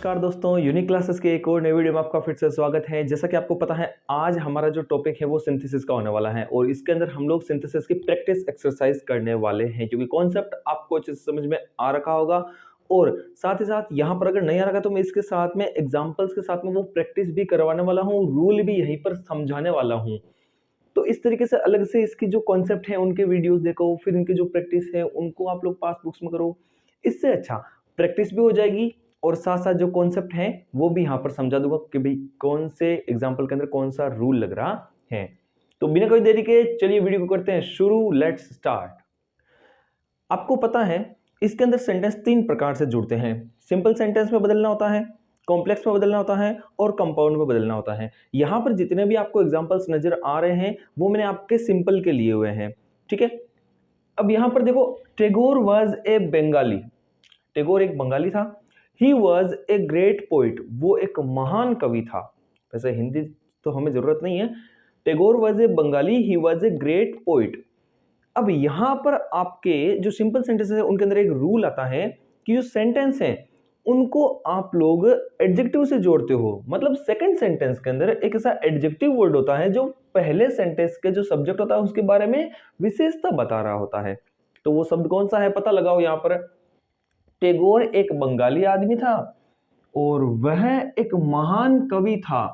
नमस्कार दोस्तों, unique classes के एक और नए वीडियो में आपका फिर से स्वागत है। जैसा कि आपको पता है, आज हमारा जो टॉपिक है वो सिंथेसिस का होने वाला है और इसके अंदर हम लोग सिंथेसिस की प्रैक्टिस एक्सरसाइज करने वाले हैं, क्योंकि कॉन्सेप्ट आपको अच्छे से समझ में आ रखा होगा और साथ ही साथ यहाँ पर अगर नहीं आ रखा तो मैं इसके साथ में एग्जाम्पल्स के साथ में वो प्रैक्टिस भी करवाने वाला हूँ, रूल भी यहीं पर समझाने वाला हूँ। तो इस तरीके से अलग से इसकी जो कॉन्सेप्ट है उनके वीडियोस देखो, फिर इनकी जो प्रैक्टिस है उनको आप लोग पास बुक्स में करो। इससे अच्छा प्रैक्टिस भी हो जाएगी और साथ साथ जो कॉन्सेप्ट है वो भी यहाँ पर समझा दूंगा कि भाई कौन से एग्जाम्पल के अंदर कौन सा रूल लग रहा है। तो बिना कोई देरी के चलिए वीडियो को करते हैं शुरू। Let's start. आपको पता है इसके अंदर सेंटेंस तीन प्रकार से जुड़ते हैं। सिंपल सेंटेंस में बदलना होता है, कॉम्प्लेक्स में बदलना होता है और कंपाउंड में बदलना होता है। यहाँ पर जितने भी आपको एग्जाम्पल्स नजर आ रहे हैं वो मैंने आपके सिंपल के लिए हुए हैं, ठीक है। अब यहाँ पर देखो, टैगोर वॉज ए बंगाली। टैगोर एक बंगाली था। He was a great poet, वो एक महान कवि था। वैसे हिंदी तो हमें जरूरत नहीं है। Tagore was a Bengali, he was a great poet. अब यहां पर आपके जो सिंपल सेंटेंस है उनके अंदर एक रूल आता है कि जो सेंटेंस है उनको आप लोग एडजेक्टिव से जोड़ते हो। मतलब सेकंड सेंटेंस के अंदर एक ऐसा एडजेक्टिव वर्ड होता है जो पहले सेंटेंस के जो सब्जेक्ट होता है उसके बारे में विशेषता बता रहा होता है। तो वो शब्द कौन सा है पता लगाओ। यहाँ पर टैगोर एक बंगाली आदमी था और वह एक महान कवि था।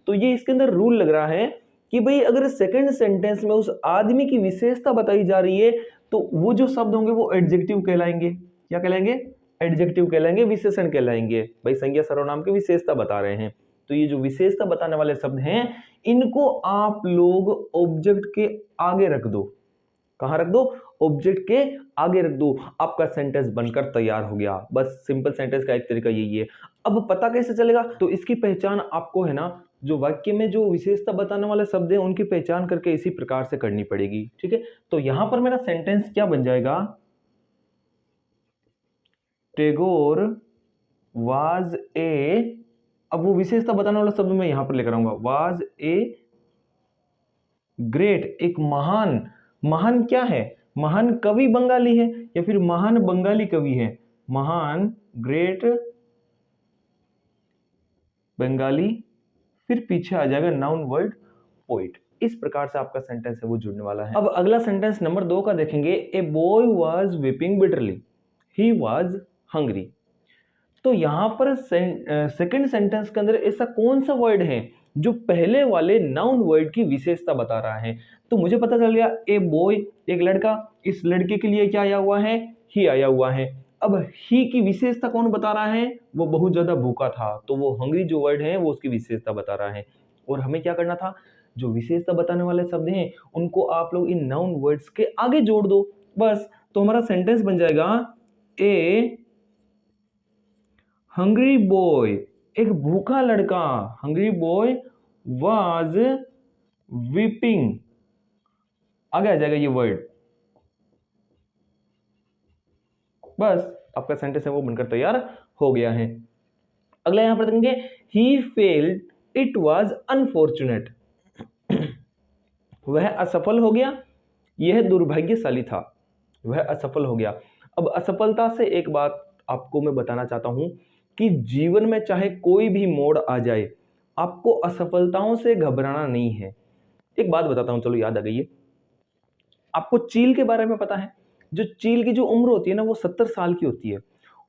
तो ये इसके अंदर रूल लग रहा है कि भाई अगर सेकंड सेंटेंस में उस आदमी की विशेषता बताई जा रही है तो वो जो शब्द होंगे वो एडजेक्टिव कहलाएंगे। क्या कहलाएंगे? एडजेक्टिव कहलाएंगे, विशेषण कहलाएंगे। भाई संज्ञा सर्वनाम की विशेषता बता रहे हैं। तो ये जो विशेषता बताने वाले शब्द हैं इनको आप लोग ऑब्जेक्ट के आगे रख दो। कहां रख दो? ऑब्जेक्ट के आगे रख दो। आपका सेंटेंस बनकर तैयार हो गया। बस सिंपल सेंटेंस का एक तरीका यही है। अब पता कैसे चलेगा? तो इसकी पहचान आपको है ना, जो वाक्य में जो विशेषता बताने वाले शब्द हैं उनकी पहचान करके इसी प्रकार से करनी पड़ेगी, ठीक है। तो यहां पर मेरा सेंटेंस क्या बन जाएगा? टैगोर वाज ए, अब वो विशेषता बताने वाला शब्द मैं यहां पर लेकर आऊंगा, वाज ए ग्रेट, एक महान। महान क्या है? महान कवि बंगाली है या फिर महान बंगाली कवि है? महान ग्रेट बंगाली, फिर पीछे आ जाएगा नाउन वर्ड पोइट। इस प्रकार से आपका सेंटेंस है वो जुड़ने वाला है। अब अगला सेंटेंस नंबर 2 का देखेंगे। A boy was weeping bitterly, he was hungry. तो यहां पर सेकंड सेंटेंस के अंदर ऐसा कौन सा वर्ड है जो पहले वाले नाउन वर्ड की विशेषता बता रहा है? तो मुझे पता चल गया, ए बॉय एक लड़का, इस लड़के के लिए क्या आया हुआ है? ही आया हुआ है। अब ही की विशेषता कौन बता रहा है? वो बहुत ज्यादा भूखा था, तो वो हंग्री जो वर्ड है वो उसकी विशेषता बता रहा है। और हमें क्या करना था? जो विशेषता बताने वाले शब्द हैं उनको आप लोग इन नाउन वर्ड्स के आगे जोड़ दो बस। तो हमारा सेंटेंस बन जाएगा, ए हंग्री बॉय, एक भूखा लड़का, हंग्री बॉय वाज वीपिंग, आगे आ जाएगा ये वर्ड। बस आपका सेंटेंस है वो बनकर तैयार हो गया है। अगला यहां पर देखेंगे, he failed, it was unfortunate. वह असफल हो गया, यह दुर्भाग्यशाली था। वह असफल हो गया। अब असफलता से एक बात आपको मैं बताना चाहता हूं कि जीवन में चाहे कोई भी मोड़ आ जाए, आपको असफलताओं से घबराना नहीं है। एक बात बताता हूं, चलो याद आ गई है। आपको चील के बारे में पता है? जो चील की जो उम्र होती है ना वो 70 साल की होती है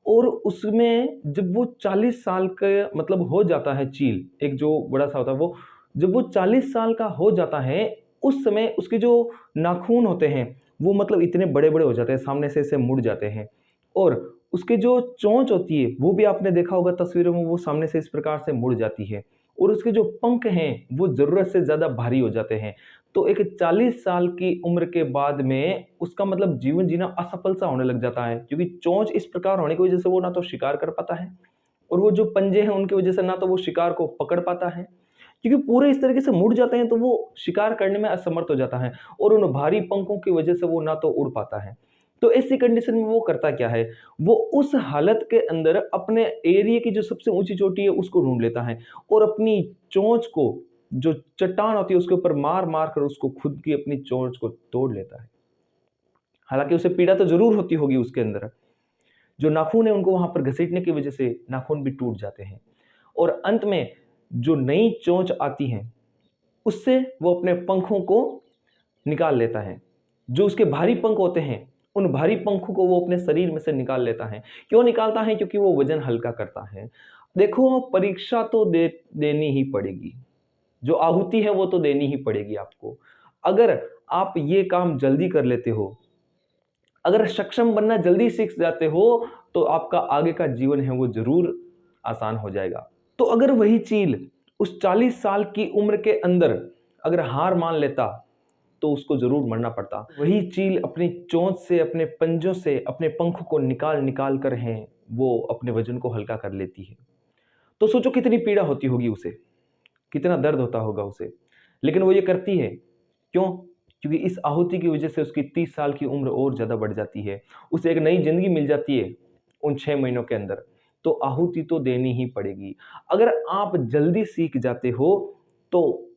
और उसमें जब वो 40 साल का मतलब हो जाता है, चील एक जो बड़ा सा होता है वो जब वो 40 साल का हो जाता है उस समय उसके जो नाखून होते हैं वो मतलब इतने बड़े बड़े हो जाते हैं, सामने से ऐसे मुड़ जाते हैं। और उसके जो चोंच होती है वो भी आपने देखा होगा तस्वीरों में, वो सामने से इस प्रकार से मुड़ जाती है। और उसके जो पंख हैं वो जरूरत से ज्यादा भारी हो जाते हैं। तो एक 40 साल की उम्र के बाद में उसका मतलब जीवन जीना असफल सा होने लग जाता है, क्योंकि चोंच इस प्रकार होने की वजह से वो ना तो शिकार कर पाता है और वो जो पंजे हैं उनकी वजह से ना तो वो शिकार को पकड़ पाता है, क्योंकि पूरे इस तरीके से मुड़ जाते हैं तो वो शिकार करने में असमर्थ हो जाता है और उन भारी पंखों की वजह से वो ना तो उड़ पाता है। तो ऐसी कंडीशन में वो करता क्या है? वो उस हालत के अंदर अपने एरिया की जो सबसे ऊंची चोटी है उसको ढूंढ लेता है और अपनी चोंच को, जो चट्टान होती है उसके ऊपर मार मार कर उसको खुद की अपनी चोंच को तोड़ लेता है। हालांकि उसे पीड़ा तो जरूर होती होगी उसके अंदर। जो नाखून है उनको वहां पर घसीटने की वजह से नाखून भी टूट जाते हैं और अंत में जो नई चोंच आती है उससे वो अपने पंखों को निकाल लेता है। जो उसके भारी पंख होते हैं उन भारी पंखों को वो अपने शरीर में से निकाल लेता है। क्यों निकालता है? क्योंकि वो वजन हल्का करता है। देखो, परीक्षा तो देनी ही पड़ेगी, जो आहुति है वो तो देनी ही पड़ेगी आपको। अगर आप ये काम जल्दी कर लेते हो, अगर सक्षम बनना जल्दी सीख जाते हो, तो आपका आगे का जीवन है वो जरूर आसान हो जाएगा। तो अगर वही चील उस 40 साल की उम्र के अंदर अगर हार मान लेता तो उसको जरूर मरना पड़ता। वही चील अपनी चोंच से, अपने पंजों से अपने पंखों को निकाल निकाल कर है वो अपने वजन को हल्का कर लेती है। तो सोचो कितनी पीड़ा होती होगी उसे, कितना दर्द होता होगा उसे, लेकिन वो ये करती है। क्यों? क्योंकि इस आहुति की वजह से उसकी 30 साल की उम्र और ज़्यादा बढ़ जाती है, उसे एक नई जिंदगी मिल जाती है उन 6 महीनों के अंदर। तो आहुति तो देनी ही पड़ेगी। अगर आप जल्दी सीख जाते हो तो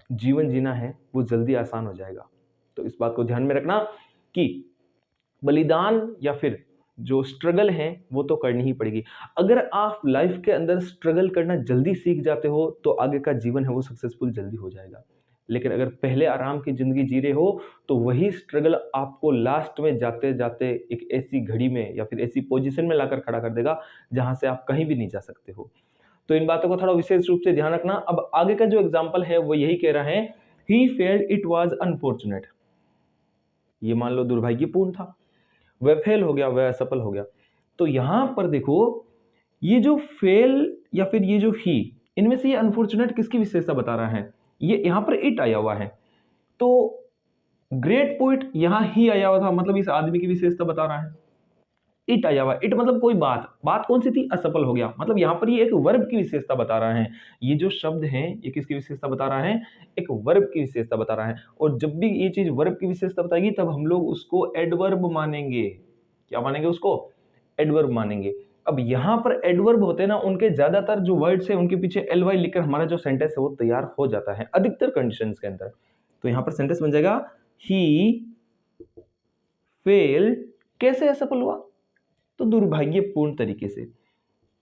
जीवन जीना है वो जल्दी आसान हो जाएगा। तो इस बात को ध्यान में रखना कि बलिदान या फिर जो स्ट्रगल है वो तो करनी ही पड़ेगी। अगर आप लाइफ के अंदर स्ट्रगल करना जल्दी सीख जाते हो तो आगे का जीवन है वो सक्सेसफुल जल्दी हो जाएगा। लेकिन अगर पहले आराम की जिंदगी जी रहे हो तो वही स्ट्रगल आपको लास्ट में जाते जाते एक ऐसी घड़ी में या फिर ऐसी पोजीशन में लाकर खड़ा कर देगा जहां से आप कहीं भी नहीं जा सकते हो। तो इन बातों को थोड़ा विशेष रूप से ध्यान रखना। अब आगे का जो एग्जाम्पल है वो यही कह रहा है, he failed, it was unfortunate. ये मान लो दुर्भाग्यपूर्ण था, वह फेल हो गया, वह असफल हो गया। तो यहां पर देखो, ये जो फेल या फिर ये जो ही, इनमें से ये अनफॉर्चुनेट किसकी विशेषता बता रहा है? ये यहां पर इट आया हुआ है, तो ग्रेट पोइट यहां ही आया हुआ था, मतलब इस आदमी की विशेषता बता रहा है। इट आया हुआ, इट मतलब कोई बात कौन सी थी? असफल हो गया। मतलब यहां पर ये एक वर्ब की विशेषता बता रहा है। ये जो शब्द है ये किसकी विशेषता बता रहा है? एक वर्ब की विशेषता बता रहा है। और जब भी ये चीज वर्ब की विशेषता बताएगी तब हम लोग उसको एडवर्ब मानेंगे। क्या मानेंगे? उसको एडवर्ब मानेंगे। अब यहां पर एडवर्ब होते हैं ना, उनके ज्यादातर जो वर्ड्स है उनके पीछे एल लिखकर हमारा जो सेंटेंस है वो तैयार हो जाता है अधिकतर कंडीशंस के अंदर। तो यहां पर सेंटेंस बन जाएगा, ही फेल्ड, कैसे असफल हुआ? तो दुर्भाग्यपूर्ण तरीके से।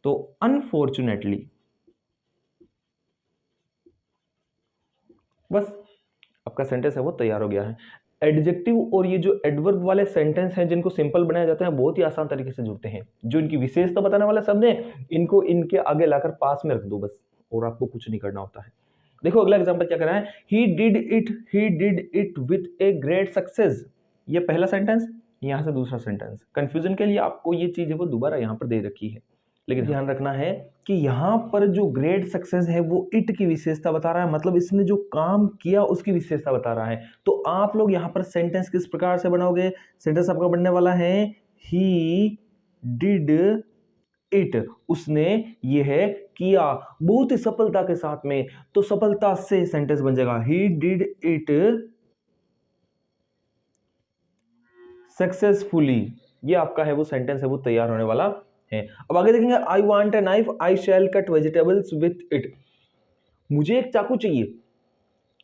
तो अनफॉर्चुनेटली, बस आपका सेंटेंस है वो तैयार हो गया है। एडजेक्टिव और ये जो एडवर्ब वाले सेंटेंस हैं जिनको सिंपल बनाया जाता है बहुत ही आसान तरीके से जुड़ते हैं। जो इनकी विशेषता बताने वाला शब्द है इनको इनके आगे लाकर पास में रख दो बस, और आपको कुछ नहीं करना होता है। देखो अगला एग्जांपल क्या कर रहा है, he did it with a great success. ये पहला सेंटेंस, यहां से दूसरा सेंटेंस। कंफ्यूजन के लिए आपको ये चीज है वो दोबारा यहां पर दे रखी है, लेकिन ध्यान रखना है कि यहां पर जो ग्रेट सक्सेस है वो इट की विशेषता बता रहा है, मतलब इसने जो काम किया उसकी विशेषता बता रहा है। तो आप लोग यहां पर सेंटेंस किस प्रकार से बनाओगे? सेंटेंस आपका बनने वाला है, ही डिड इट, उसने यह किया बहुत ही सफलता के साथ में। तो सफलता से सेंटेंस बन जाएगा, ही डिड इट सक्सेसफुली। ये आपका है वो सेंटेंस है वो तैयार होने वाला है। अब आगे देखेंगे, I want a knife, I shall cut vegetables with it. मुझे एक चाकू चाहिए,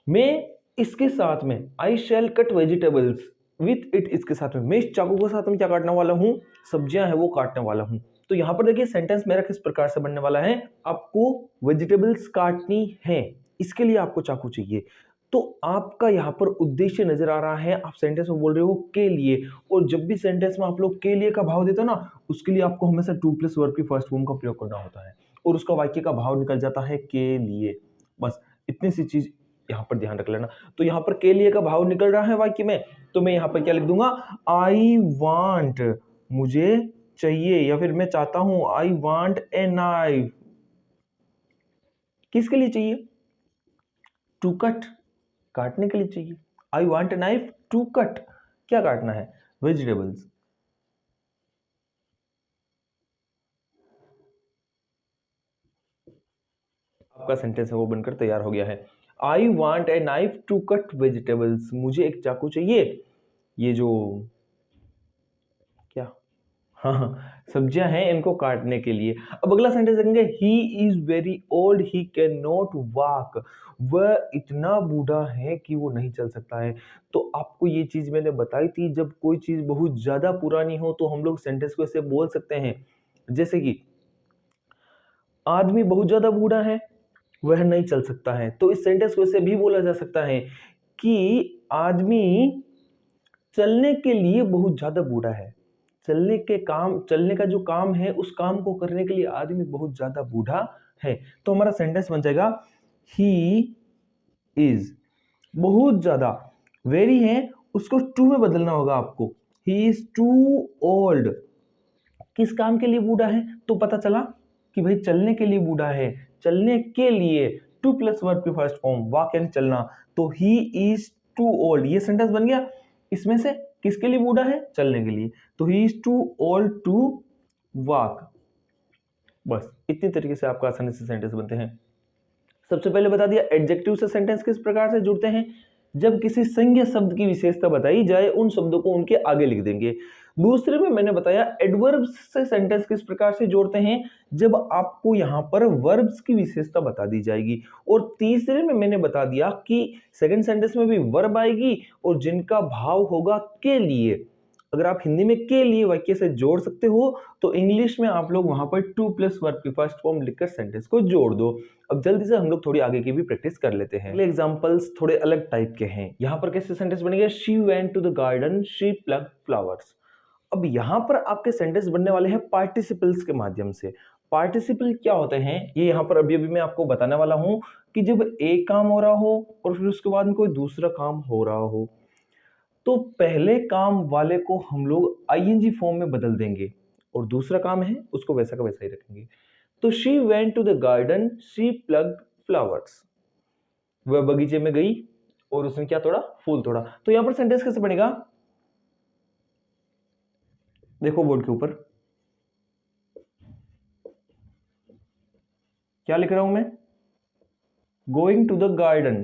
मैं इसके साथ में, I shall cut vegetables with it, इसके साथ में मैं इस चाकू के साथ में क्या काटने वाला हूं? सब्जियां है वो काटने वाला हूं। तो यहां पर देखिए सेंटेंस मेरा किस प्रकार से बनने वाला है, आपको वेजिटेबल्स काटनी है, इसके लिए आपको चाकू चाहिए। तो आपका यहां पर उद्देश्य नजर आ रहा है, आप सेंटेंस में बोल रहे हो के लिए। और जब भी सेंटेंस में आप लोग के लिए का भाव देते हो ना, उसके लिए आपको हमेशा टू प्लस वर्ब की फर्स्ट फॉर्म का प्रयोग करना होता है और उसका वाक्य का भाव निकल जाता है के लिए। बस इतनी सी चीज यहां पर ध्यान रख लेना। तो यहां पर के लिए का भाव निकल रहा है वाक्य में, तो मैं यहां पर क्या लिख दूंगा, आई वांट, मुझे चाहिए या फिर मैं चाहता हूं, आई वांट ए नाइफ। किसके लिए चाहिए? टू कट, काटने के लिए चाहिए। I want a knife to cut, क्या काटना है? वेजिटेबल्स। आपका सेंटेंस है वो बनकर तैयार हो गया है। I want a knife to cut vegetables, मुझे एक चाकू चाहिए, ये जो क्या हाँ हाँ, सब्जियां हैं इनको काटने के लिए। अब अगला सेंटेंस देखेंगे, he is very old he can not walk. वह इतना बूढ़ा है कि वो नहीं चल सकता है। तो आपको ये चीज मैंने बताई थी, जब कोई चीज बहुत ज्यादा पुरानी हो तो हम लोग सेंटेंस को ऐसे बोल सकते हैं, जैसे कि आदमी बहुत ज्यादा बूढ़ा है, वह नहीं चल सकता है। तो इस सेंटेंस को ऐसे भी बोला जा सकता है कि आदमी चलने के लिए बहुत ज्यादा बूढ़ा है। चलने का जो काम है, उस काम को करने के लिए आदमी बहुत ज्यादा बूढ़ा है। तो हमारा सेंटेंस बन जाएगा, ही इज, बहुत ज्यादा, वेरी है उसको टू में बदलना होगा आपको, ही इज टू ओल्ड। किस काम के लिए बूढ़ा है? तो पता चला कि भाई चलने के लिए बूढ़ा है। चलने के लिए टू प्लस वर्ब की फर्स्ट फॉर्म, वॉक यानी चलना, तो ही इज टू ओल्ड, ये सेंटेंस बन गया। इसमें से किसके लिए बूढ़ा है? चलने के लिए। तो he is too old to walk. बस इतनी तरीके से आपका आसानी से सेंटेंस बनते हैं। सबसे पहले बता दिया एडजेक्टिव से सेंटेंस किस प्रकार से जुड़ते हैं। जब किसी संज्ञा शब्द की विशेषता बताई जाए, उन शब्दों को उनके आगे लिख देंगे। दूसरे में मैंने बताया एडवर्ब्स से सेंटेंस किस प्रकार से जोड़ते हैं, जब आपको यहां पर वर्ब्स की विशेषता बता दी जाएगी। और तीसरे में मैंने बता दिया कि सेकंड सेंटेंस में भी वर्ब आएगी और जिनका भाव होगा के लिए। अगर आप हिंदी में के लिए वाक्य से जोड़ सकते हो, तो इंग्लिश में आप लोग वहां पर टू प्लस वर्ब की फर्स्ट फॉर्म लिखकर सेंटेंस को जोड़ दो। अब जल्दी से हम लोग थोड़ी आगे की भी प्रैक्टिस कर लेते हैं। अगले एग्जांपल्स थोड़े अलग टाइप के हैं। यहाँ पर कैसे सेंटेंस बनेगा, she went to the garden she plugged flowers. अब यहाँ पर आपके सेंटेंस बनने वाले हैं पार्टिसिपल्स के माध्यम से। पार्टिसिपल क्या होते हैं, ये यहाँ पर अभी मैं आपको बताने वाला हूं कि जब एक काम हो रहा हो और फिर उसके बाद में कोई दूसरा काम हो रहा हो, तो पहले काम वाले को हम लोग आईएनजी फॉर्म में बदल देंगे और दूसरा काम है उसको वैसा का वैसा ही रखेंगे। तो she went to the garden she plugged flowers. वह बगीचे में गई और उसने क्या तोड़ा? फूल तोड़ा। तो यहां पर सेंटेंस कैसे बनेगा, देखो बोर्ड के ऊपर क्या लिख रहा हूं मैं, गोइंग टू द गार्डन।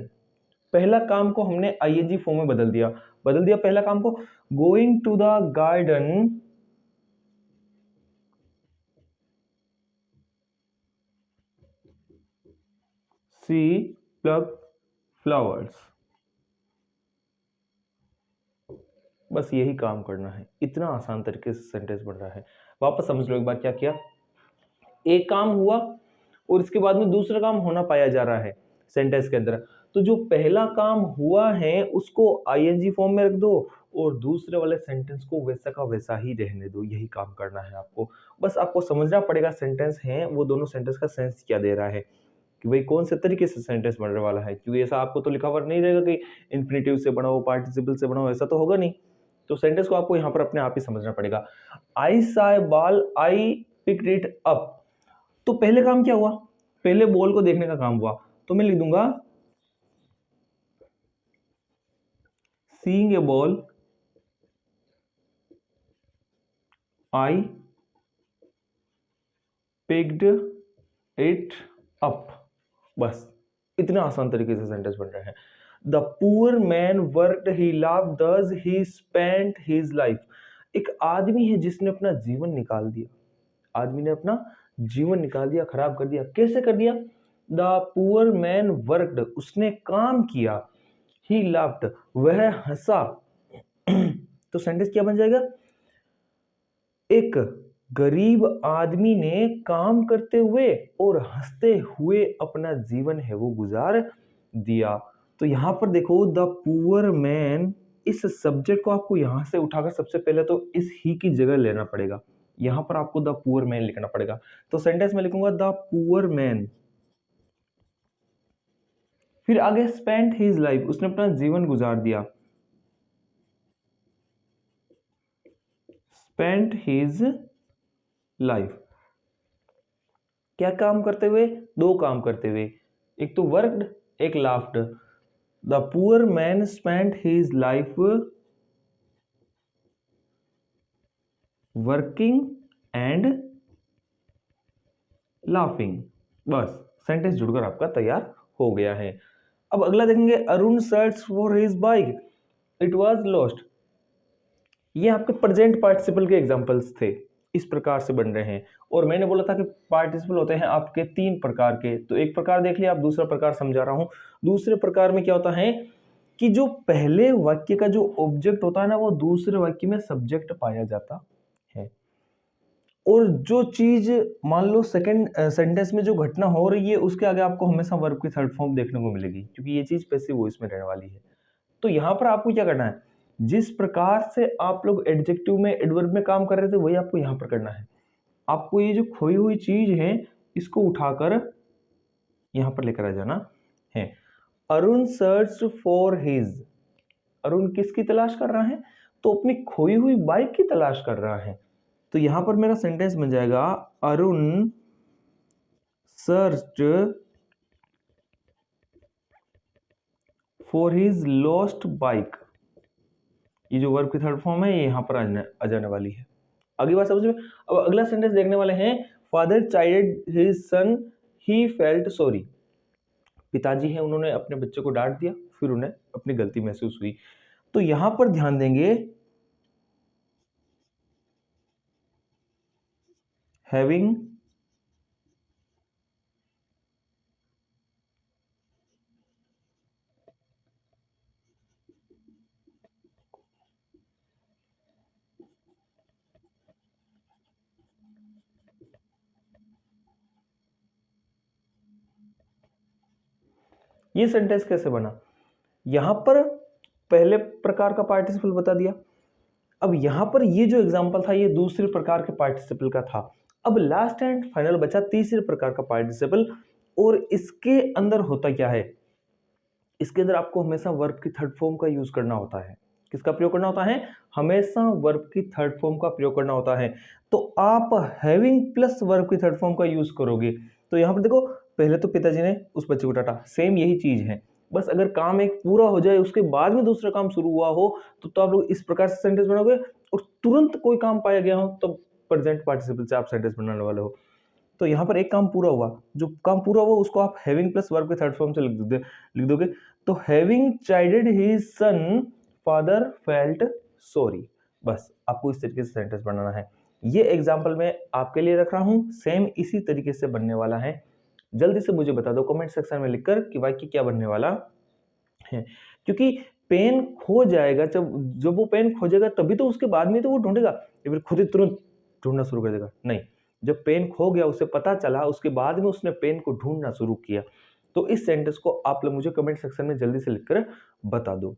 पहला काम को हमने आईएनजी फॉर्म में बदल दिया पहला काम को, going to the garden she plug flowers. बस यही काम करना है, इतना आसान तरीके से सेंटेंस बन रहा है। वापस समझ लो एक बार क्या किया, एक काम हुआ और इसके बाद में दूसरा काम होना पाया जा रहा है सेंटेंस के अंदर। तो जो पहला काम हुआ है उसको आईएनजी फॉर्म में रख दो और दूसरे वाले सेंटेंस को वैसा का वैसा ही रहने दो। यही काम करना है आपको। बस आपको समझना पड़ेगा सेंटेंस है वो दोनों सेंटेंस का सेंस क्या दे रहा है, कि भाई कौन से तरीके से सेंटेंस बनने वाला है। क्योंकि ऐसा आपको तो लिखा हुआ नहीं रहेगा कि इन्फिनेटिव से बनाओ, पार्टिसिपल से बनाओ, ऐसा तो होगा नहीं। तो सेंटेंस को आपको यहाँ पर अपने आप ही समझना पड़ेगा। I say ball I picked it up. तो पहले काम क्या हुआ, पहले बॉल को देखने का काम हुआ। तो मैं लिख दूंगा seeing a ball I picked it up. बस इतना आसान तरीके से सेंटेंस बन रहा है। द पुअर मैन वर्कड ही लाव्ड दस ही स्पेंट हिज लाइफ। एक आदमी है जिसने अपना जीवन निकाल दिया, आदमी ने अपना जीवन निकाल दिया, खराब कर दिया। कैसे कर दिया? द पुअर मैन वर्कड, उसने काम किया, ही लाफ्ड, वह हंसा। तो सेंटेंस क्या बन जाएगा, एक गरीब आदमी ने काम करते हुए और हंसते हुए अपना जीवन है वो गुजार दिया। तो यहां पर देखो द पुअर मैन, इस सब्जेक्ट को आपको यहां से उठाकर सबसे पहले तो इस ही की जगह लेना पड़ेगा। यहां पर आपको द पुअर मैन लिखना पड़ेगा। तो सेंटेंस में लिखूंगा द पुअर मैन, फिर आगे स्पेंट हिज लाइफ, उसने अपना जीवन गुजार दिया, स्पेंट हिज लाइफ। क्या काम करते हुए? दो काम करते हुए, एक तो वर्कड एक laughed. The poor man spent his life working and laughing. बस सेंटेंस जुड़कर आपका तैयार हो गया है। अब अगला देखेंगे, Arun search for his bike it was lost. ये आपके प्रेजेंट पार्टिसिपल के एग्जांपल्स थे। इस प्रकार से बन रहे हैं। और मैंने बोला था कि पार्टिसिपल होते हैं आपके 3 प्रकार के, तो एक प्रकार देख लिया, आप दूसरा प्रकार समझा रहा हूं। दूसरे प्रकार में क्या होता है कि जो पहले वाक्य का जो ऑब्जेक्ट होता है ना, वो दूसरे वाक्य में सब्जेक्ट पाया जाता है। और जो चीज मान लो सेकंड सेंटेंस में जो घटना हो रही है उसके आगे आपको हमेशा वर्ब की थर्ड फॉर्म देखने को मिलेगी, क्योंकि ये चीज पैसिव वॉइस में रहने वाली है। तो यहां पर आपको क्या करना है, जिस प्रकार से आप लोग एडजेक्टिव में एडवर्ब में काम कर रहे थे वही आपको यहां पर करना है। आपको ये जो खोई हुई चीज है इसको उठाकर यहां पर लेकर आ जाना है। Arun search for his, Arun किसकी तलाश कर रहा है, तो अपनी खोई हुई बाइक की तलाश कर रहा है। तो यहां पर मेरा सेंटेंस बन जाएगा Arun searched for his lost bike. ये जो वर्ब की थर्ड फॉर्म है ये यहां पर आ जाने वाली है। अगली बात समझ में। अब अगला सेंटेंस देखने वाले हैं, father child his son he felt sorry. पिताजी हैं उन्होंने अपने बच्चे को डांट दिया, फिर उन्हें अपनी गलती महसूस हुई। तो यहां पर ध्यान देंगे हैविंग ये सेंटेंस कैसे बना, यहां पर पहले प्रकार का पार्टिसिपल बता दिया। अब यहां पर ये जो एग्जांपल था ये दूसरे प्रकार के पार्टिसिपल का था। अब लास्ट एंड फाइनल बचा तीसरे प्रकार का पार्टिसिपल। और इसके अंदर होता क्या है, इसके अंदर आपको हमेशा वर्ब की थर्ड फॉर्म का यूज करना होता है। किसका प्रयोग करना होता है, हमेशा वर्ब की थर्ड फॉर्म का प्रयोग करना होता है। तो आप हैविंग प्लस वर्ब की थर्ड फॉर्म का यूज करोगे। तो यहां पर देखो, पहले तो पिताजी ने उस बच्चे को डांटा, सेम यही चीज है, बस अगर काम एक पूरा हो जाए उसके बाद में दूसरा काम शुरू हुआ हो तो आप लोग इस प्रकार से सेंटेंस बनाओगे। और तुरंत कोई काम पाया गया हो तो प्रेजेंट पार्टिसिपल से आप सेंटेंस बनाने वाले हो। तो यहाँ पर एक काम पूरा हुआ, जो काम पूरा हुआ उसको आप हैविंग प्लस वर्ब के थर्ड फॉर्म से लिख दोगे। तो having child his son father felt sorry. बस आपको इस तरीके से सेंटेंस बनाना है। ये एग्जांपल मैं आपके लिए रख रहा हूं, सेम इसी तरीके से बनने वाला है। जल्दी से मुझे बता दो कमेंट सेक्शन में लिखकर कि वाक्य क्या बनने वाला है। क्योंकि पेन खो जाएगा, जब वो पेन खोजेगा तभी तो उसके बाद में तो वो ढूंढेगा, या फिर खुद ही तुरंत ढूंढना शुरू कर देगा, नहीं। जब पेन खो गया उसे पता चला, उसके बाद में उसने पेन को ढूंढना शुरू किया। तो इस सेंटेंस को आप लोग मुझे कमेंट सेक्शन में जल्दी से लिखकर बता दो।